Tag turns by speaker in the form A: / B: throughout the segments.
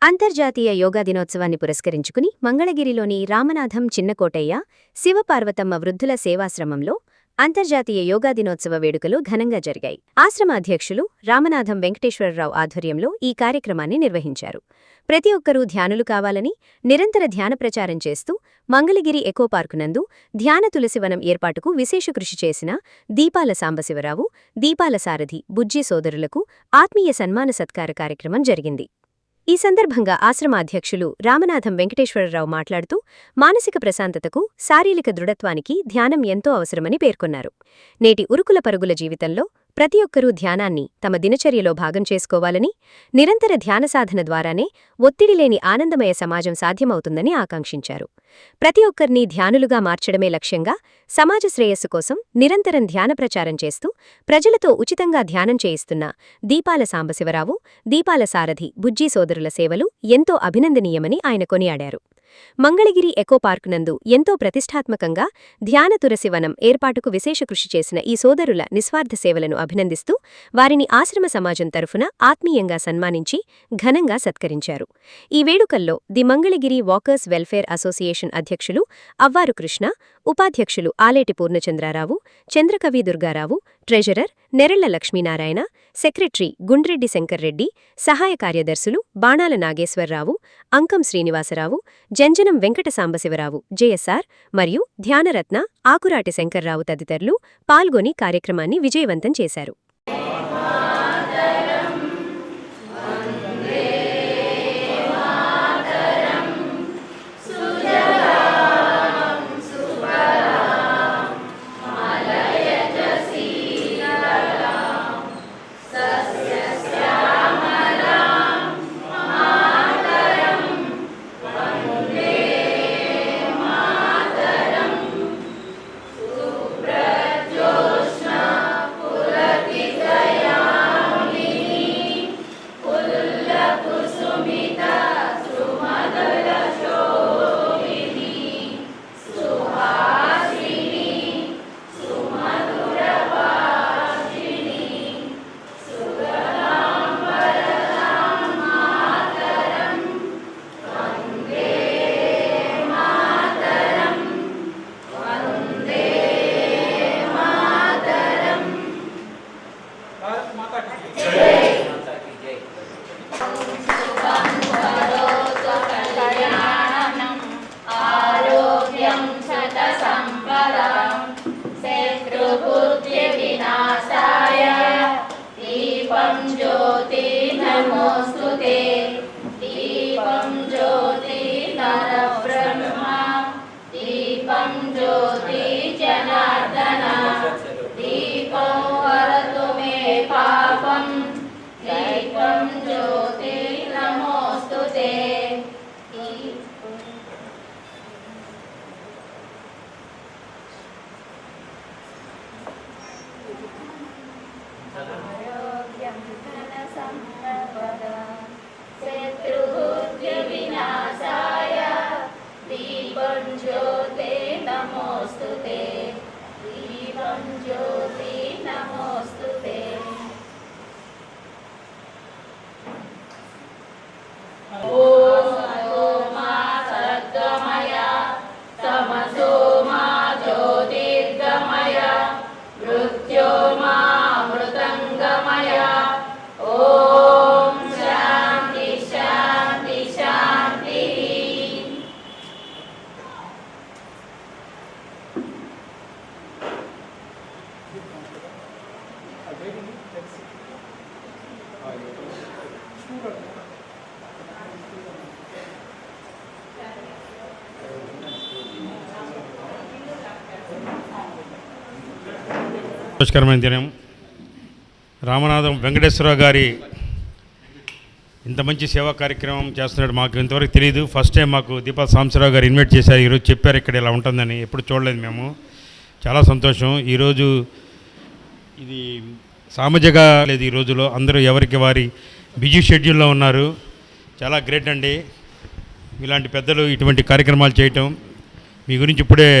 A: అంతర్జాతీయ యోగా దినోత్సవాన్ని పురస్కరించుకుని మంగళగిరిలోని రామనాథం చిన్నకోటయ్య శివపార్వతమ్మ వృద్ధుల సేవాశ్రమంలో అంతర్జాతీయ యోగా దినోత్సవ వేడుకలు ఘనంగా జరిగాయి. ఆశ్రమ అధ్యక్షులు రామనాథం వెంకటేశ్వరరావు ఆధ్వర్యంలో ఈ కార్యక్రమాన్ని నిర్వహించారు. ప్రతి ఒక్కరూ ధ్యానులు కావాలని నిరంతర ధ్యాన ప్రచారం చేస్తూ మంగళగిరి ఎకోపార్కు నందు ధ్యాన తులసివనం ఏర్పాటుకు విశేష కృషి చేసిన దీపాల సాంబశివరావు, దీపాల సారథి, బుజ్జి సోదరులకు ఆత్మీయ సన్మాన సత్కార కార్యక్రమం జరిగింది. ఈ సందర్భంగా ఆశ్రమ అధ్యక్షులు రామనాథం వెంకటేశ్వరరావు మాట్లాడుతూ మానసిక ప్రశాంతతకు, శారీరక దృఢత్వానికి ధ్యానం ఎంతో అవసరమని పేర్కొన్నారు. నేటి ఉరుకుల పరుగుల జీవితంలో ప్రతి ఒక్కరూ ధ్యానాన్ని తమ దినచర్యలో భాగం చేసుకోవాలని, నిరంతర ధ్యాన సాధన ద్వారానే ఒత్తిడి లేని ఆనందమయ సమాజం సాధ్యమవుతుందని ఆకాంక్షించారు. ప్రతి ఒక్కరినీ ధ్యానులుగా మార్చడమే లక్ష్యంగా సమాజ శ్రేయస్సు కోసం నిరంతరం ధ్యాన ప్రచారం చేస్తూ ప్రజలతో ఉచితంగా ధ్యానం చేయిస్తున్న దీపాల సాంబశివరావు, దీపాల సారథి, బుజ్జి సోదరుల సేవలు ఎంతో అభినందనీయమని ఆయన కొనియాడారు. మంగళగిరి ఎకోపార్కు నందు ఎంతో ప్రతిష్టాత్మకంగా ధ్యాన తులసివనం ఏర్పాటుకు విశేష కృషి చేసిన ఈ సోదరుల నిస్వార్థ సేవలను అభినందిస్తూ వారిని ఆశ్రమ సమాజం తరఫున ఆత్మీయంగా సన్మానించి ఘనంగా సత్కరించారు. ఈ వేడుకల్లో the Mangalagiri walkers welfare association అధ్యక్షులు అవ్వారు కృష్ణ, ఉపాధ్యక్షులు ఆలేటి పూర్ణచంద్రారావు, చంద్రకవి దుర్గారావు, ట్రెజరర్ నెరళ్ల లక్ష్మీనారాయణ, సెక్రటరీ గుండ్రెడ్డి శంకర్రెడ్డి, సహాయ కార్యదర్శులు బాణాల నాగేశ్వరరావు, అంకం శ్రీనివాసరావు, జంజనం వెంకట సాంబశివరావు, జేఎస్ఆర్ మరియు ధ్యానరత్న ఆకురాటి శంకర్రావు తదితరులు పాల్గొని కార్యక్రమాన్ని విజయవంతం చేశారు.
B: దీపం జ్యోతి నరబ్రహ్మ, దీపం జ్యోతి జనార్దన, దీపం వరతు మే పాపం, దీపం జ్యోతి నమోస్తుతే. శత్రుబుద్ధి వినాశాయ దీపం జ్యోతి నమోస్తుతే, దీపం జ్యోతి నమోస్తుతే. ఓం సోమా సద్గమయ, తమసోమా జ్యోతిర్గమయ, మృత్యోర్మా అమృతంగమయ. ఓం శాంతి శాంతి శాంతి.
C: నమస్కారమైన దినం. రామనాథం వెంకటేశ్వరరావు గారి ఇంత మంచి సేవా కార్యక్రమం చేస్తున్నాడు మాకు ఇంతవరకు తెలియదు. ఫస్ట్ టైం మాకు దీపాల సాంబశివరావు గారు ఇన్వైట్ చేశారు. ఈరోజు చెప్పారు ఇక్కడ ఇలా ఉంటుందని, ఎప్పుడు చూడలేదు మేము. చాలా సంతోషం. ఈరోజు ఇది సామాజిక లేదు, ఈ రోజులో అందరూ ఎవరికి వారి బిజీ షెడ్యూల్లో ఉన్నారు. చాలా గ్రేట్ అండి ఇలాంటి పెద్దలు ఇటువంటి కార్యక్రమాలు చేయటం. మీ గురించి ఇప్పుడే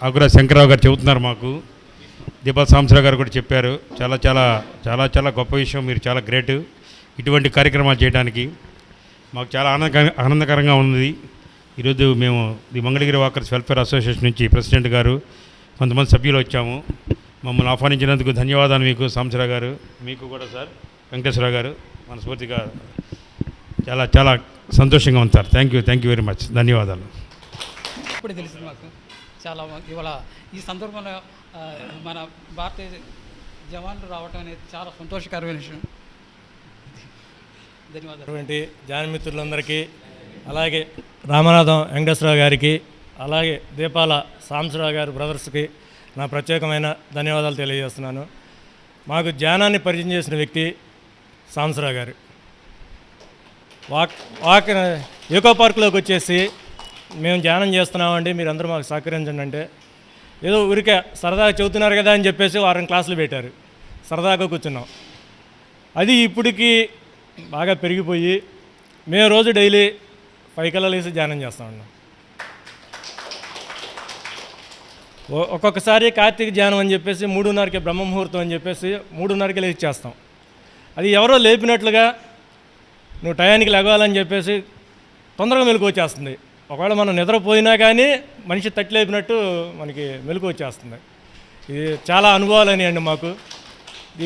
C: ఆకురా శంకరరావు గారు చెబుతున్నారు మాకు. దీపాల సాంబశివరావు గారు కూడా చెప్పారు. చాలా చాలా చాలా చాలా గొప్ప విషయం. మీరు చాలా గ్రేట్ ఇటువంటి కార్యక్రమాలు చేయడానికి. మాకు చాలా ఆనందకరంగా ఉంది. ఈరోజు మేము the Mangalagiri walkers welfare association నుంచి ప్రెసిడెంట్ గారు కొంతమంది సభ్యులు వచ్చాము. మమ్మల్ని ఆహ్వానించినందుకు ధన్యవాదాలు మీకు సాంబశివరావు గారు, మీకు కూడా సార్ వెంకటేశ్వరరావు గారు మనస్ఫూర్తిగా చాలా చాలా సంతోషంగా ఉంది sir. Thank you very much. ధన్యవాదాలు.
D: ఇప్పుడు తెలిసింది మాకు చాలా ఇవాళ ఈ సందర్భంలో మన భారతీయ జవాన్లు రావటం అనేది చాలా సంతోషకరమైన విషయం. ధన్యవాదాలు.
E: జానమిత్రులందరికీ, అలాగే రామనాథం వెంకటేశ్వరరావు గారికి, అలాగే దీపాల సాంబశివరావు గారి బ్రదర్స్కి నా ప్రత్యేకమైన ధన్యవాదాలు తెలియజేస్తున్నాను. మాకు ధ్యానాన్ని పరిచయం చేసిన వ్యక్తి సాంబశివరావు గారు. వాక్ ఈకో పార్కులోకి వచ్చేసి మేము ధ్యానం చేస్తున్నామండి, మీరందరూ మాకు సహకరించండి అంటే ఏదో ఊరికే సరదాగా చెబుతున్నారు కదా అని చెప్పేసి వారం క్లాసులు పెట్టారు. సరదాగా కూర్చున్నాం. అది ఇప్పటికి బాగా పెరిగిపోయి మేము రోజు డైలీ 5 కల్లా లేసి ధ్యానం చేస్తూ ఉన్నాం. ఒక్కొక్కసారి కార్తీక ధ్యానం అని చెప్పేసి 3:30కి బ్రహ్మముహూర్తం అని చెప్పేసి 3:30కి లేచి చేస్తాం. అది ఎవరో లేపినట్లుగా నువ్వు టయానికి లెగవాలని చెప్పేసి తొందరగా మెలకు వచ్చేస్తుంది. ఒకవేళ మనం నిద్రపోయినా కానీ మనిషి తట్టి లేపినట్టు మనకి మెలకు వచ్చేస్తుంది. ఇది చాలా అనుభవాలని అండి మాకు.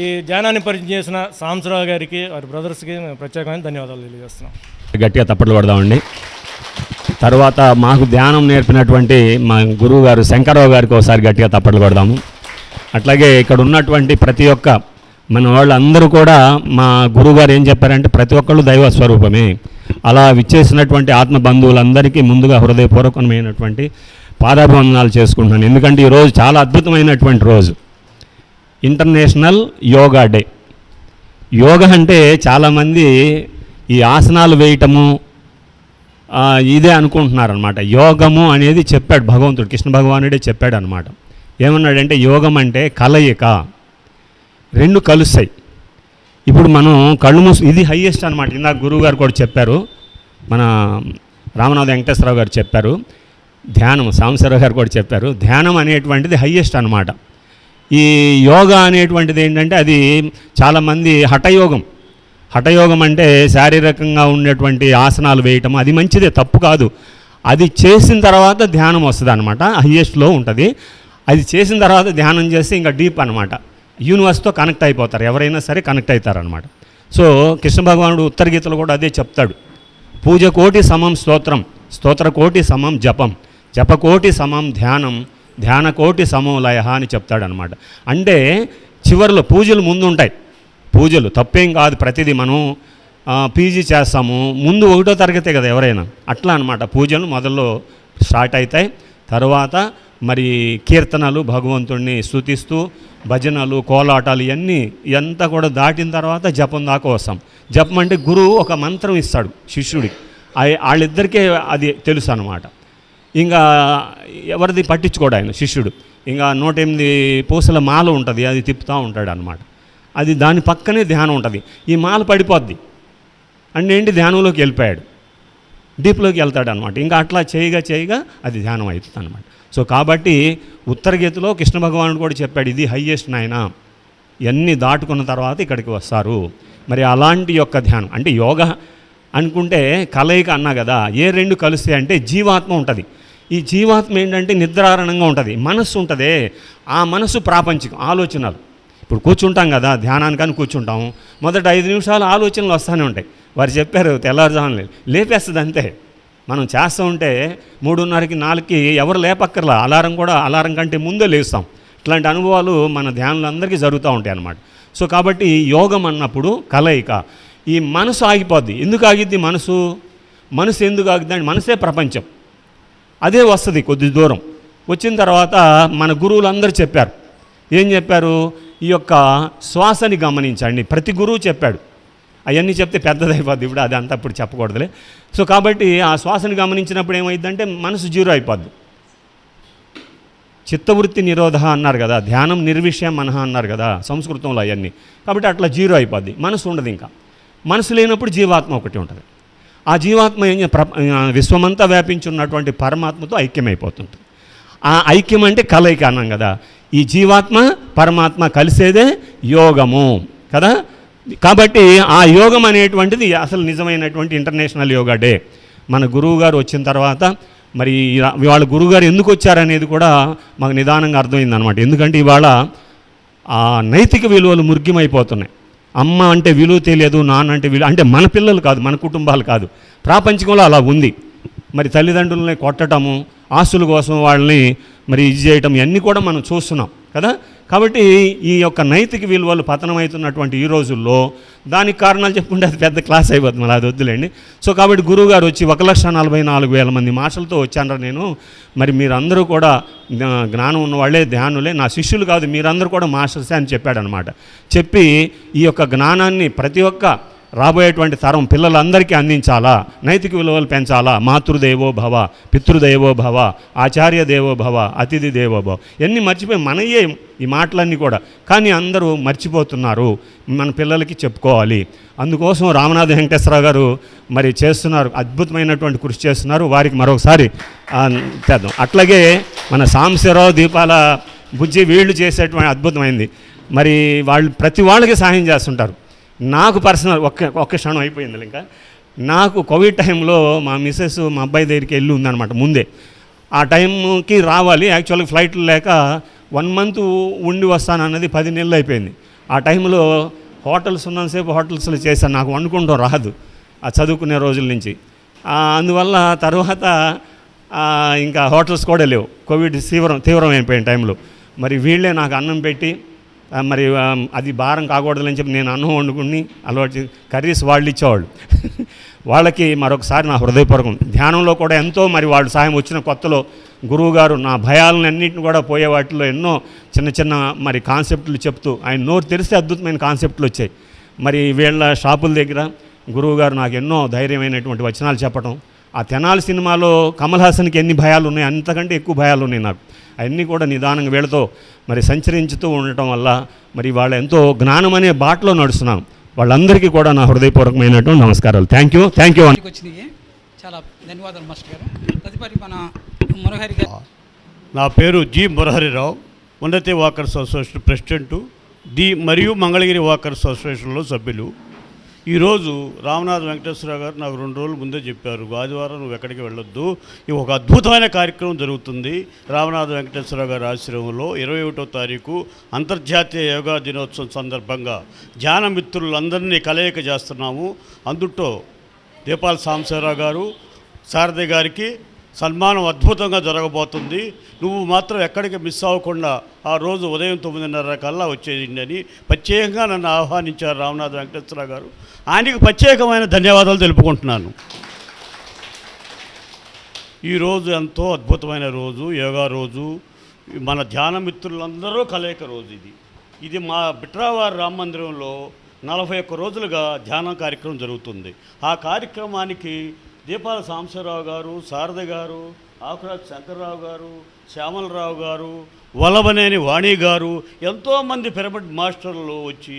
E: ఈ ధ్యానాన్ని పరిచయం చేసిన సాంబశివరావు గారికి, వారి బ్రదర్స్కి మేము ప్రత్యేకమైన ధన్యవాదాలు తెలియజేస్తున్నాం.
F: గట్టిగా తప్పట్లు కొడదామండి. తర్వాత మాకు ధ్యానం నేర్పినటువంటి మా గురువు గారు శంకరరావు గారికి ఒకసారి గట్టిగా తప్పట్లు కొడదాము. అట్లాగే ఇక్కడ ఉన్నటువంటి ప్రతి ఒక్క మన వాళ్ళందరూ కూడా మా గురువుగారు ఏం చెప్పారంటే ప్రతి ఒక్కళ్ళు దైవ స్వరూపమే. అలా విచ్చేసినటువంటి ఆత్మ బంధువులందరికీ ముందుగా హృదయపూర్వకమైనటువంటి పాదాభివందనాలు చేసుకుంటున్నాను. ఎందుకంటే ఈరోజు చాలా అద్భుతమైనటువంటి రోజు, ఇంటర్నేషనల్ యోగా డే. యోగా అంటే చాలామంది ఈ ఆసనాలు వేయటము ఇదే అనుకుంటున్నారనమాట. యోగము అనేది చెప్పాడు భగవంతుడు, కృష్ణ భగవానుడే చెప్పాడు అనమాట. ఏమన్నాడంటే యోగం అంటే కలయిక, రెండు కలుస్తాయి. ఇప్పుడు మనం కళ్ళు మూసు, ఇది హయ్యెస్ట్ అనమాట. ఇందాక గురువు గారు కూడా చెప్పారు, మన రామనాథ వెంకటేశ్వరరావు గారు చెప్పారు, ధ్యానం సాంబశివరావు గారు కూడా చెప్పారు, ధ్యానం అనేటువంటిది హయ్యెస్ట్ అనమాట. ఈ యోగా అనేటువంటిది ఏంటంటే అది చాలామంది హఠయోగం అంటే శారీరకంగా ఉండేటువంటి ఆసనాలు వేయటం, అది మంచిదే, తప్పు కాదు. అది చేసిన తర్వాత ధ్యానం వస్తుంది అనమాట, హయ్యెస్ట్లో ఉంటుంది. అది చేసిన తర్వాత ధ్యానం చేస్తే ఇంకా డీప్ అనమాట, యూనివర్స్తో కనెక్ట్ అయిపోతారు, ఎవరైనా సరే కనెక్ట్ అవుతారనమాట. సో కృష్ణ భగవానుడు ఉత్తర గీతలో కూడా అదే చెప్తాడు, పూజ కోటి సమం స్తోత్రం, స్తోత్ర కోటి సమం జపం, జపకోటి సమం ధ్యానం, ధ్యాన కోటి సమం లయ అని చెప్తాడనమాట. అంటే చివరిలో పూజలు ముందు ఉంటాయి. పూజలు తప్పేం కాదు, ప్రతిదీ మనం పీజీ చేస్తాము, ముందు 1వ తరగతే కదా ఎవరైనా, అట్లా అనమాట. పూజలు మొదల్లో స్టార్ట్ అవుతాయి, తర్వాత మరి కీర్తనలు, భగవంతుడిని స్తుతిస్తూ భజనలు, కోలాటాలు ఇవన్నీ కూడా దాటిన తర్వాత జపం దాకా వస్తాం. జపం అంటే గురువు ఒక మంత్రం ఇస్తాడు శిష్యుడికి, వాళ్ళిద్దరికే అది తెలుసు అనమాట. ఇంకా ఎవరిది పట్టించుకోడు ఆయన శిష్యుడు. ఇంకా 108 పూసల మాల ఉంటుంది, అది తిప్పుతూ ఉంటాడు అనమాట. అది దాని పక్కనే ధ్యానం ఉంటుంది. ఈ మాల పడిపోద్ది అంటే ఏంటి, ధ్యానంలోకి వెళ్ళిపోయాడు, డీప్లోకి వెళ్తాడు అనమాట. ఇంకా అట్లా చేయగా అది ధ్యానం అవుతుంది అనమాట. సో కాబట్టి ఉత్తర గీతలో కృష్ణ భగవానుడు కూడా చెప్పాడు, ఇది హయ్యెస్ట్ నాయన, ఇవన్నీ దాటుకున్న తర్వాత ఇక్కడికి వస్తారు. మరి అలాంటి యొక్క ధ్యానం అంటే యోగా అనుకుంటే కలయిక అన్నా కదా, ఏ రెండు కలిస్తే అంటే జీవాత్మ ఉంటుంది. ఈ జీవాత్మ ఏంటంటే నిద్రారణంగా ఉంటుంది, మనస్సు ఉంటుందే, ఆ మనస్సు ప్రాపంచికం, ఆలోచనలు. ఇప్పుడు కూర్చుంటాం కదా ధ్యానానికని కూర్చుంటాము, మొదట 5 నిమిషాలు ఆలోచనలు వస్తూనే ఉంటాయి. వారు చెప్పారు తెల్లారుజామున లేపేస్తుంది అంతే. మనం చేస్తూ ఉంటే 3:30కి 4కి ఎవరు లేపక్కర్లా, అలారం కంటే ముందే లేస్తాం. ఇట్లాంటి అనుభవాలు మన ధ్యానులందరికీ జరుగుతూ ఉంటాయి అన్నమాట. సో కాబట్టి యోగం అన్నప్పుడు కలయిక, ఈ మనసు ఆగిపోద్ది. ఎందుకు ఆగిద్ది మనసు ఎందుకు ఆగిద్ది అంటే మనసే ప్రపంచం, అదే వస్తుంది కొద్ది దూరం. వచ్చిన తర్వాత మన గురువులందరూ చెప్పారు, ఏం చెప్పారు, ఈ యొక్క శ్వాసని గమనించండి. ప్రతి గురువు చెప్పాడు, అవన్నీ చెప్తే పెద్దదైపోద్ది, ఇప్పుడు అది అంతా ఇప్పుడు చెప్పకూడదులే. సో కాబట్టి ఆ శ్వాసని గమనించినప్పుడు ఏమైందంటే మనసు జీరో అయిపోద్ది. చిత్తవృత్తి నిరోధ అన్నారు కదా, ధ్యానం నిర్విషయం మనహ అన్నారు కదా సంస్కృతంలో అవన్నీ. కాబట్టి అట్లా జీరో అయిపోద్ది, మనసు ఉండదు. ఇంకా మనసు లేనప్పుడు జీవాత్మ ఒకటి ఉంటుంది. ఆ జీవాత్మ విశ్వమంతా వ్యాపించున్నటువంటి పరమాత్మతో ఐక్యమైపోతుంటుంది. ఆ ఐక్యం అంటే కలయిక అన్నాం కదా. ఈ జీవాత్మ పరమాత్మ కలిసేదే యోగము కదా. కాబట్టి ఆ యోగం అనేటువంటిది అసలు నిజమైనటువంటి ఇంటర్నేషనల్ యోగా డే. మన గురువు గారు వచ్చిన తర్వాత మరి వాళ్ళ గురువుగారు ఎందుకు వచ్చారనేది కూడా మాకు నిదానంగా అర్థమైందనమాట. ఎందుకంటే ఇవాళ ఆ నైతిక విలువలు మురికిమైపోతున్నాయి. అమ్మ అంటే విలువ తెలియదు, నాన్న అంటే విలువ, అంటే మన పిల్లలు కాదు, మన కుటుంబాలు కాదు, ప్రాపంచికంలో అలా ఉంది. మరి తల్లిదండ్రులని కొట్టడము, ఆస్తుల కోసం వాళ్ళని మరి ఇది చేయటం, ఇవన్నీ కూడా మనం చూస్తున్నాం కదా. కాబట్టి ఈ యొక్క నైతిక విలువలు పతనమవుతున్నటువంటి ఈ రోజుల్లో దానికి కారణాలు చెప్పుకుంటే అది పెద్ద క్లాస్ అయిపోతుంది, మళ్ళీ అది వద్దులేండి. సో కాబట్టి గురువుగారు వచ్చి 1,44,000 మంది మాటలతో వచ్చాను నేను. మరి మీరందరూ కూడా జ్ఞానం ఉన్నవాళ్ళే, ధ్యానులే, నా శిష్యులు కాదు, మీరందరూ కూడా మాస్టర్సే అని చెప్పాడనమాట. చెప్పి ఈ యొక్క జ్ఞానాన్ని ప్రతి ఒక్క రాబోయేటువంటి తరం పిల్లలందరికీ అందించాలా, నైతిక విలువలు పెంచాలా. మాతృదేవో భవ, పితృదేవో భవ, ఆచార్య దేవో భవ, అతిథి దేవో భవ, ఇవన్నీ మర్చిపోయి మనయే ఈ మాటలన్నీ కూడా. కానీ అందరూ మర్చిపోతున్నారు, మన పిల్లలకి చెప్పుకోవాలి. అందుకోసం రామనాథ వెంకటేశ్వరరావు గారు మరి చేస్తున్నారు, అద్భుతమైనటువంటి కృషి చేస్తున్నారు. వారికి మరొకసారి చేద్దాం. అట్లాగే మన సాంబశివరావు, దీపాల బుజ్జి, వీళ్ళు చేసేటువంటి అద్భుతమైంది. మరి వాళ్ళు ప్రతి వాళ్ళకి సహాయం చేస్తుంటారు. నాకు పర్సనల్ ఒక్క క్షణం అయిపోయింది ఇంకా. నాకు కోవిడ్ టైంలో మా మిస్సెస్ మా అబ్బాయి దగ్గరికి వెళ్ళి ఉందన్నమాట ముందే. ఆ టైంకి రావాలి, యాక్చువల్గా ఫ్లైట్లు లేక 1 month ఉండి వస్తానన్నది 10 నెలలు అయిపోయింది. ఆ టైంలో హోటల్స్ ఉన్నంతసేపు హోటల్స్లో చేశాను, నాకు వండుకుంటాం రాదు ఆ చదువుకునే రోజుల నుంచి. అందువల్ల తర్వాత ఇంకా హోటల్స్ కూడా లేవు, కోవిడ్ తీవ్రమైపోయిన టైంలో. మరి వీళ్ళే నాకు అన్నం పెట్టి, మరి అది భారం కాకూడదని చెప్పి నేను అన్నం వండుకుని అలవాటు కర్రీస్ వాళ్ళు ఇచ్చేవాళ్ళు. వాళ్ళకి మరొకసారి నా హృదయపూర్వకం. ధ్యానంలో కూడా ఎంతో మరి వాళ్ళు సహాయం వచ్చిన కొత్తలో గురువుగారు నా భయాలన్నింటిని కూడా పోయే వాటిలో ఎన్నో చిన్న చిన్న మరి కాన్సెప్టులు చెప్తూ, ఆయన నోరు తెరిస్తే అద్భుతమైన కాన్సెప్టులు వచ్చాయి. మరి వీళ్ళ షాపుల దగ్గర గురువుగారు నాకు ఎన్నో ధైర్యమైనటువంటి వచనాలు చెప్పడం. ఆ తెనాలి సినిమాలో కమల్ హాసన్కి ఎన్ని భయాలు ఉన్నాయి, అంతకంటే ఎక్కువ భయాలు ఉన్నాయి నాకు. అవన్నీ కూడా నిదానంగా వీళ్ళతో మరి సంచరించుతూ ఉండటం వల్ల మరి వాళ్ళు ఎంతో జ్ఞానం అనే బాటలో నడుస్తున్నాం. వాళ్ళందరికీ కూడా నా హృదయపూర్వకమైనటువంటి నమస్కారాలు. Thank you.
D: వచ్చినాయి, చాలా ధన్యవాదాలు మాస్టర్ గారు. తదుపరి మన మురహరి గారు.
G: నా పేరు జి మురహరిరావు, ఉన్నతి వాకర్స్ అసోసియేషన్ ప్రెసిడెంటు, మరియు మంగళగిరి వాకర్స్ అసోసియేషన్లో సభ్యులు. ఈరోజు రామనాథ వెంకటేశ్వరరావు గారు నాకు 2 రోజుల ముందే చెప్పారు, ఆదివారం నువ్వు ఎక్కడికి వెళ్ళొద్దు, ఇది ఒక అద్భుతమైన కార్యక్రమం జరుగుతుంది రామనాథ వెంకటేశ్వరరావు గారి ఆశ్రమంలో 21వ తారీఖు అంతర్జాతీయ యోగా దినోత్సవం సందర్భంగా ధ్యాన మిత్రులందరినీ కలయిక చేస్తున్నాము. అందులో దీపాల సాంబశివరావు గారు, శారద గారికి సన్మానం అద్భుతంగా జరగబోతుంది. నువ్వు మాత్రం ఎక్కడికి మిస్ అవ్వకుండా ఆ రోజు ఉదయం 9:30 కల్లా వచ్చేయండి అని ప్రత్యేకంగా నన్ను ఆహ్వానించారు రామనాథ వెంకటేశ్వరరావు గారు. ఆయనకి ప్రత్యేకమైన ధన్యవాదాలు తెలుపుకుంటున్నాను. ఈరోజు ఎంతో అద్భుతమైన రోజు, యోగా రోజు, మన ధ్యాన మిత్రులందరూ కలయిక రోజు. ఇది మా బిట్రావారి రామ మందిరంలో 41 రోజులుగా ధ్యానం కార్యక్రమం జరుగుతుంది. ఆ కార్యక్రమానికి దీపాల సాంబశివరావు గారు, శారద గారు, ఆకురాజు శంకర్రావు గారు, శ్యామలరావు గారు, వల్లభనేని వాణి గారు, ఎంతోమంది పిరమిడ్ మాస్టర్లు వచ్చి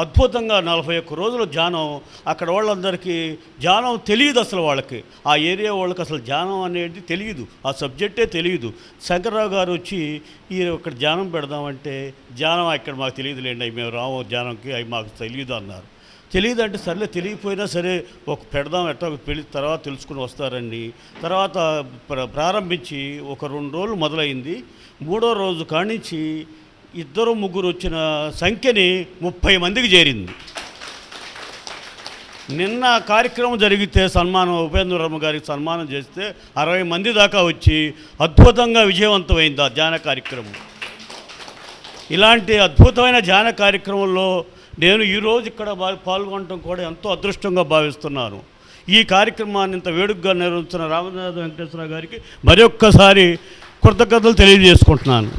G: అద్భుతంగా 41 రోజులు ధ్యానం. అక్కడ వాళ్ళందరికీ ధ్యానం తెలియదు, అసలు వాళ్ళకి ఆ ఏరియా వాళ్ళకి అసలు ధ్యానం అనేది తెలియదు, ఆ సబ్జెక్టే తెలియదు. శంకర్రావు గారు వచ్చి ఇక్కడ ధ్యానం పెడదామంటే, ధ్యానం ఇక్కడ మాకు తెలియదులేండి, అవి మేము రాము ధ్యానంకి, అవి మాకు తెలియదు అన్నారు. తెలియదు అంటే సర్లే, తెలియకపోయినా సరే ఒక పెడదాం, ఎట్టా పెళ్ళి తర్వాత తెలుసుకుని వస్తారండి. తర్వాత ప్రారంభించి ఒక 2 రోజులు మొదలైంది. 3వ రోజు కానించి 2-3 వచ్చిన సంఖ్యని 30 మందికి చేరింది. నిన్న కార్యక్రమం జరిగితే సన్మానం, ఉపేంద్ర వర్మ గారికి సన్మానం చేస్తే 60 మంది దాకా వచ్చి అద్భుతంగా విజయవంతమైంది ఆ ధ్యాన కార్యక్రమం. ఇలాంటి అద్భుతమైన ధ్యాన కార్యక్రమంలో నేను ఈరోజు ఇక్కడ పాల్గొనడం కూడా ఎంతో అదృష్టంగా భావిస్తున్నాను. ఈ కార్యక్రమాన్ని ఇంత వేడుకగా నిర్వహిస్తున్న రామనాథ వెంకటేశ్వరరావు గారికి మరొక్కసారి కృతజ్ఞతలు తెలియజేసుకుంటున్నాను.